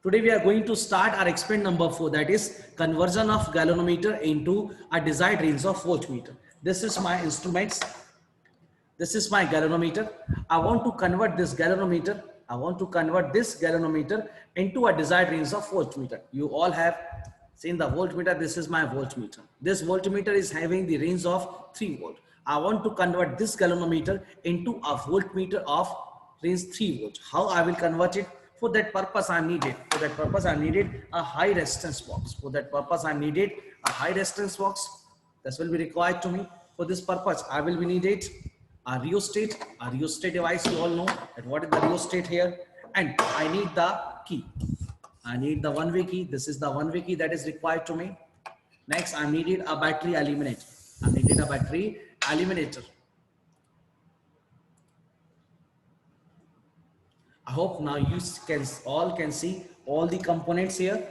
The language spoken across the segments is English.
Today we are going to start our experiment number 4, that is conversion of galvanometer into a desired range of voltmeter. This is my instruments. This is my galvanometer. I want to convert this galvanometer. Into a desired range of voltmeter. You all have seen the voltmeter. This is my voltmeter. This voltmeter is having the range of 3 volt. I want to convert this galvanometer into a voltmeter of range 3 volt. How I will convert it? For that purpose I needed a high resistance box. This will be required to me. For this purpose I will be needed a rheostat. Device, you all know that what is the rheostat here, and I need the key. I need the one-way key. This is the one-way key that is required to me. Next, I needed a battery eliminator. I hope now you all can see all the components here.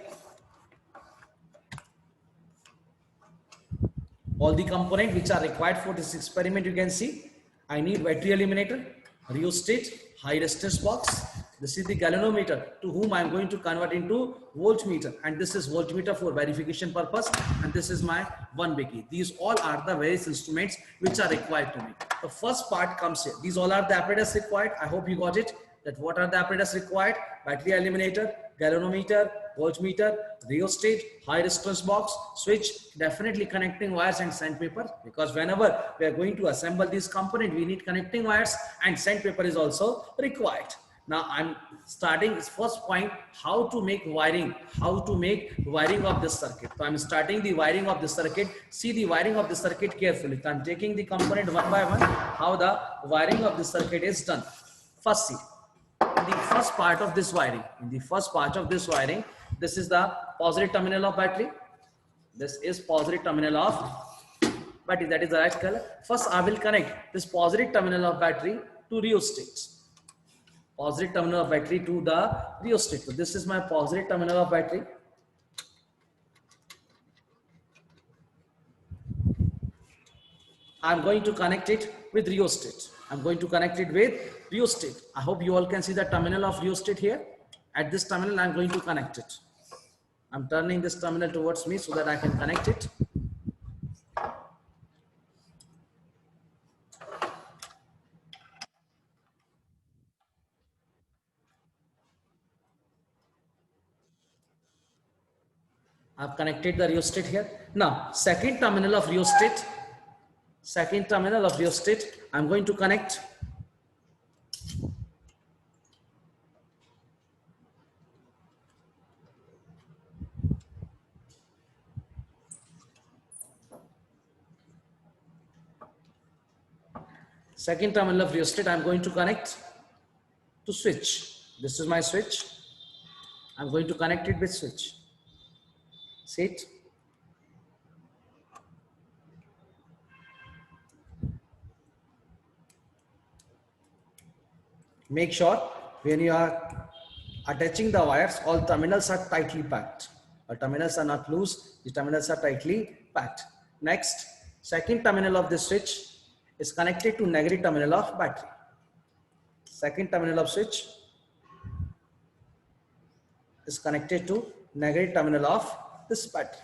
All the components which are required for this experiment, you can see. I need battery eliminator, rheostat, high resistance box. This is the galvanometer to whom I am going to convert into voltmeter, and this is voltmeter for verification purpose, and this is my one-way key. These all are the various instruments which are required to me. The first part comes here. These all are the apparatus required. I hope you got it. That what are the apparatus required? Battery eliminator, galvanometer, voltmeter, rheostat, high resistance box, switch, definitely connecting wires and sandpaper, because whenever we are going to assemble this component, we need connecting wires, and sandpaper is also required. Now I'm starting this first point, how to make wiring of this circuit. So I'm starting the wiring of the circuit. See the wiring of the circuit carefully. So I'm taking the component one by one, how the wiring of the circuit is done. First, see. In the first part of this wiring, this is the positive terminal of battery. This is positive terminal of battery, that is the right color. First, I will connect this positive terminal of battery to rheostat. So this is my positive terminal of battery. I'm going to connect it with rheostat. I hope you all can see the terminal of rheostat here. At this terminal, I'm going to connect it. I'm turning this terminal towards me so that I can connect it. I've connected the rheostat here. Now, second terminal of rheostat, I'm going to connect. Second terminal of rheostat, I'm going to connect to switch. This is my switch. I'm going to connect it with switch. See it? Make sure when you are attaching the wires, all terminals are tightly packed. The terminals are not loose, the terminals are tightly packed. Next, second terminal of this switch is connected to negative terminal of battery. Second terminal of switch is connected to negative terminal of this battery.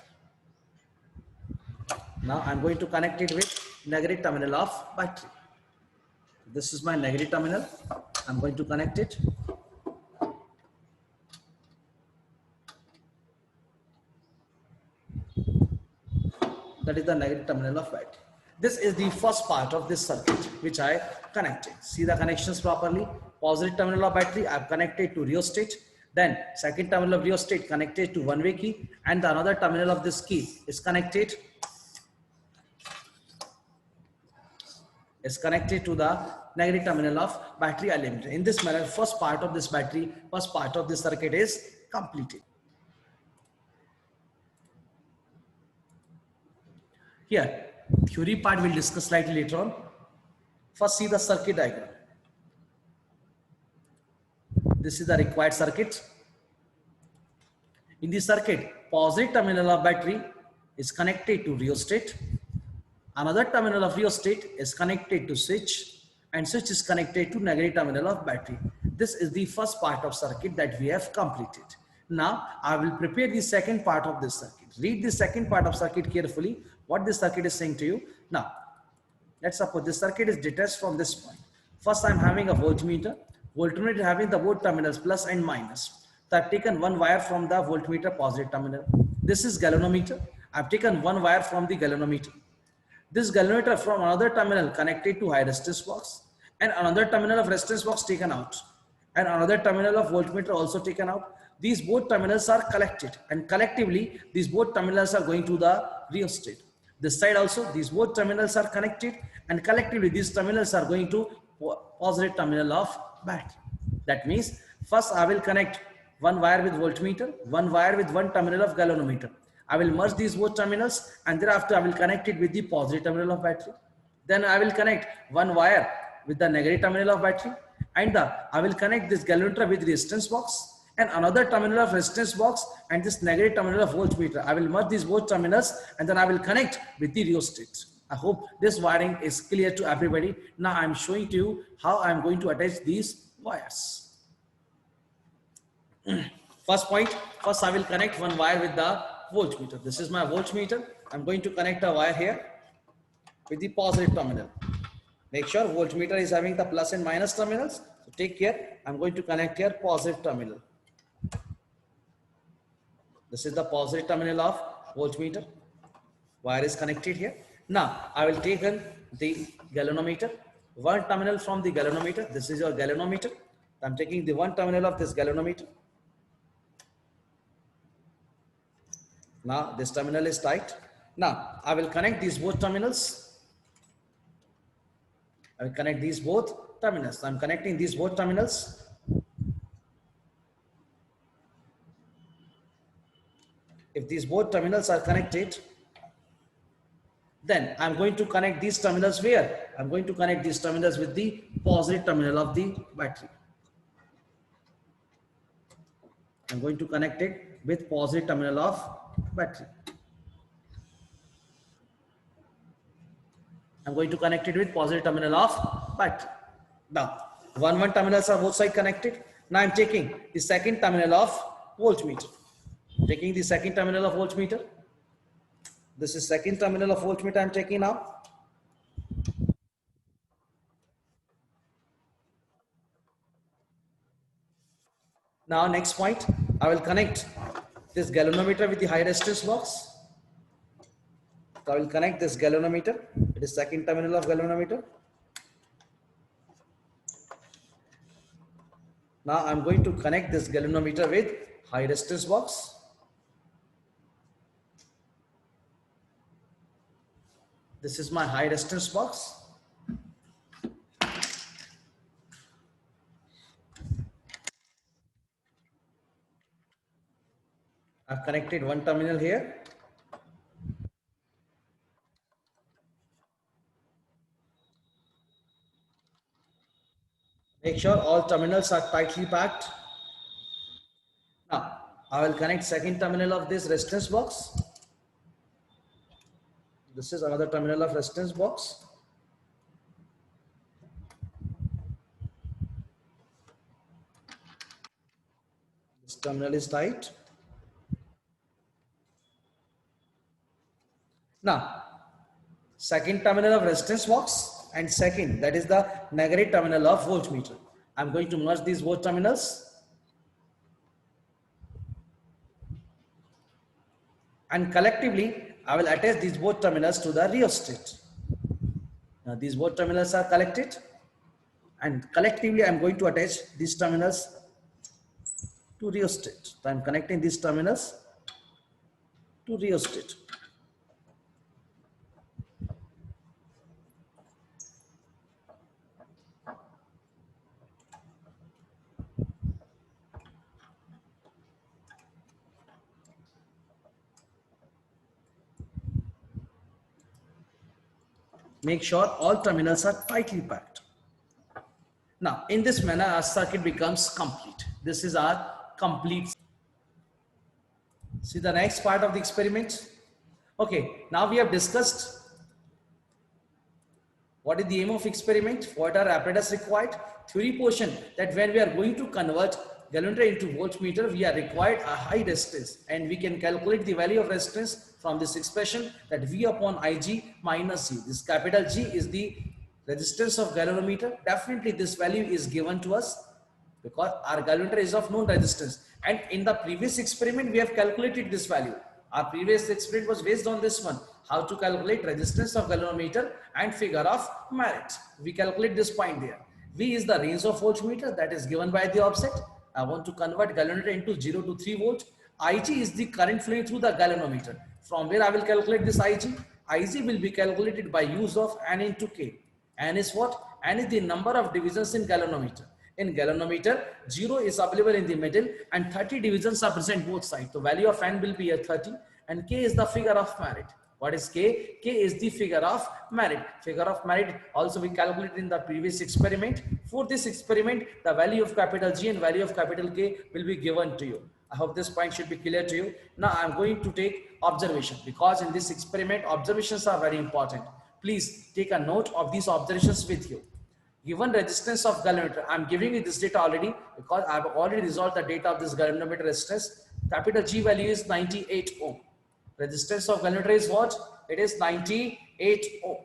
Now I'm going to connect it with negative terminal of battery. This is my negative terminal. I'm going to connect it. That is the negative terminal of battery. This is the first part of this circuit which I connected. See the connections properly. Positive terminal of battery I have connected to rheostat. Then second terminal of rheostat connected to one-way key, and the another terminal of this key is connected to the negative terminal of battery eliminator. In this manner, first part of this circuit is completed. Here, theory part we'll discuss slightly later on. First, see the circuit diagram. This is the required circuit. In the circuit, positive terminal of battery is connected to rheostat. Another terminal of rheostat is connected to switch, and switch is connected to negative terminal of battery. This is the first part of circuit that we have completed. Now I will prepare the second part of this circuit. Read the second part of circuit carefully. What this circuit is saying to you. Now, let's suppose this circuit is detached from this point. First, I'm having a voltmeter. Voltmeter having the volt terminals plus and minus. So I've taken one wire from the voltmeter positive terminal. This is galvanometer. I've taken one wire from the galvanometer. This galvanometer from another terminal connected to high resistance box, and another terminal of resistance box taken out, and another terminal of voltmeter also taken out. These both terminals are collected, and collectively these both terminals are going to the rheostat. This side also these both terminals are connected, and collectively these terminals are going to positive terminal of battery. That means first I will connect one wire with voltmeter, one wire with one terminal of galvanometer. I will merge these both terminals, and thereafter I will connect it with the positive terminal of battery. Then I will connect one wire with the negative terminal of battery, and I will connect this galvanometer with resistance box, and another terminal of resistance box and this negative terminal of voltmeter. I will merge these both terminals, and then I will connect with the rheostat. I hope this wiring is clear to everybody. Now I am showing to you how I am going to attach these wires. First point, first I will connect one wire with the voltmeter. This is my voltmeter. I'm going to connect a wire here with the positive terminal. Make sure voltmeter is having the plus and minus terminals. So take care. I'm going to connect here positive terminal. This is the positive terminal of voltmeter. Wire is connected here. Now I will take in the galvanometer. One terminal from the galvanometer. This is your galvanometer. I'm taking the one terminal of this galvanometer. Now this terminal is tight. Now I will connect these both terminals. I will connect these both terminals. I'm connecting these both terminals. If these both terminals are connected, then I'm going to connect these terminals where? I'm going to connect these terminals with the positive terminal of the battery. I'm going to connect it with positive terminal of battery. I'm going to connect it with positive terminal of battery. Now, one terminals are both sides connected. Now I'm taking the second terminal of voltmeter. Taking the second terminal of voltmeter. This is second terminal of voltmeter I'm taking now. Now next point, I will connect this galvanometer with the high resistance box. So I will connect this galvanometer. It is second terminal of galvanometer. Now I'm going to connect this galvanometer with high resistance box. This is my high resistance box. I've connected one terminal here. Make sure all terminals are tightly packed. Now, I will connect second terminal of this resistance box. This is another terminal of resistance box. This terminal is tight. Now, second terminal of resistance box, and second, that is the negative terminal of voltmeter. I'm going to merge these both terminals. And collectively, I will attach these both terminals to the rheostat. Now, these both terminals are connected, and collectively, I'm going to attach these terminals to rheostat. So, I'm connecting these terminals to rheostat. Make sure all terminals are tightly packed. Now, in this manner, our circuit becomes complete. This is our complete. See the next part of the experiment. Okay, now we have discussed what is the aim of experiment, what are apparatus required, theory portion, that when we are going to convert galvanometer into voltmeter, we are required a high resistance, and we can calculate the value of resistance from this expression, that V upon Ig minus G. This capital G is the resistance of galvanometer. Definitely this value is given to us because our galvanometer is of known resistance, and in the previous experiment we have calculated this value. Our previous experiment was based on this one, how to calculate resistance of galvanometer and figure of merit. We calculate this point there. V is the range of voltmeter that is given by the offset. I want to convert galvanometer into 0 to 3 volt. Ig is the current flowing through the galvanometer. From where I will calculate this Ig? Ig will be calculated by use of N into K. N is what? N is the number of divisions in galvanometer. In galvanometer, 0 is available in the middle and 30 divisions are present both sides. The value of N will be a 30, and K is the figure of merit. What is K? K is the figure of merit. Figure of merit also we calculated in the previous experiment. For this experiment, the value of capital G and value of capital K will be given to you. I hope this point should be clear to you. Now I am going to take observation, because in this experiment observations are very important. Please take a note of these observations with you. Given resistance of galvanometer, I am giving you this data already because I have already resolved the data of this galvanometer resistance. Capital G value is 98 ohm. Resistance of galvanometer is what? It is 98 ohm.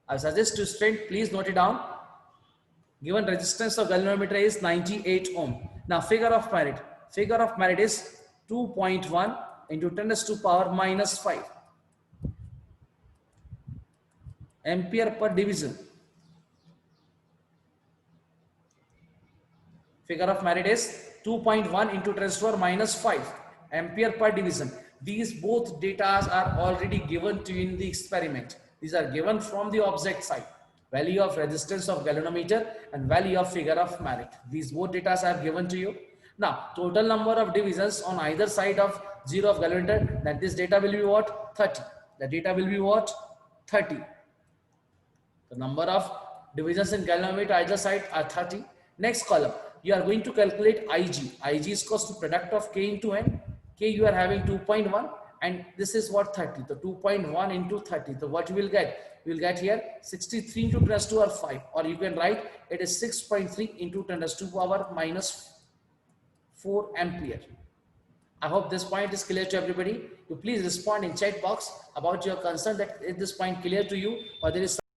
I suggest to student, please note it down. Given resistance of galvanometer is 98 ohm. Now figure of merit. Figure of merit is 2.1 into 10 raised to power minus 5 ampere per division. Figure of merit is 2.1 into 10 raised to power minus 5 ampere per division. These both data are already given to you in the experiment. These are given from the object side. Value of resistance of galvanometer and value of figure of merit. These both data are given to you. Now, total number of divisions on either side of 0 of galvanometer, that this data will be what? 30. The data will be what? 30. The number of divisions in galvanometer either side are 30. Next column, you are going to calculate Ig. Ig is equals to product of K into N. K you are having 2.1 and this is what? 30. So 2.1 into 30. So what you will get? You will get here 63 into 10 raised to power 5, or you can write it is 6.3 into 10 raised to power minus 4 ampere. I hope this point is clear to everybody. You please respond in chat box about your concern, that is this point clear to you or there is